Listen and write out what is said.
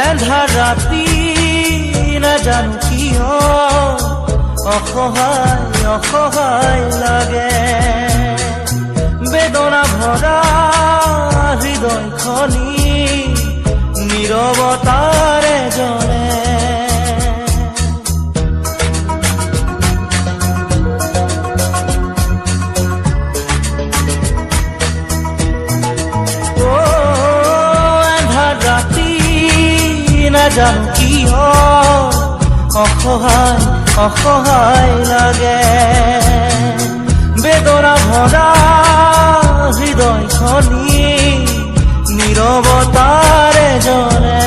এন্ধাৰ ৰাতি নাজানো কিয় অসহায় অসহায় লাগে বেদনা ভৰা হৃদয়খনি নীৰৱতাৰে জ্বলে এন্ধাৰ ৰাতি নাজানো কিয় অসহায় অসহায় লাগে বেদনা ভৰা হৃদয়খনি নীৰৱতাৰে জ্বলে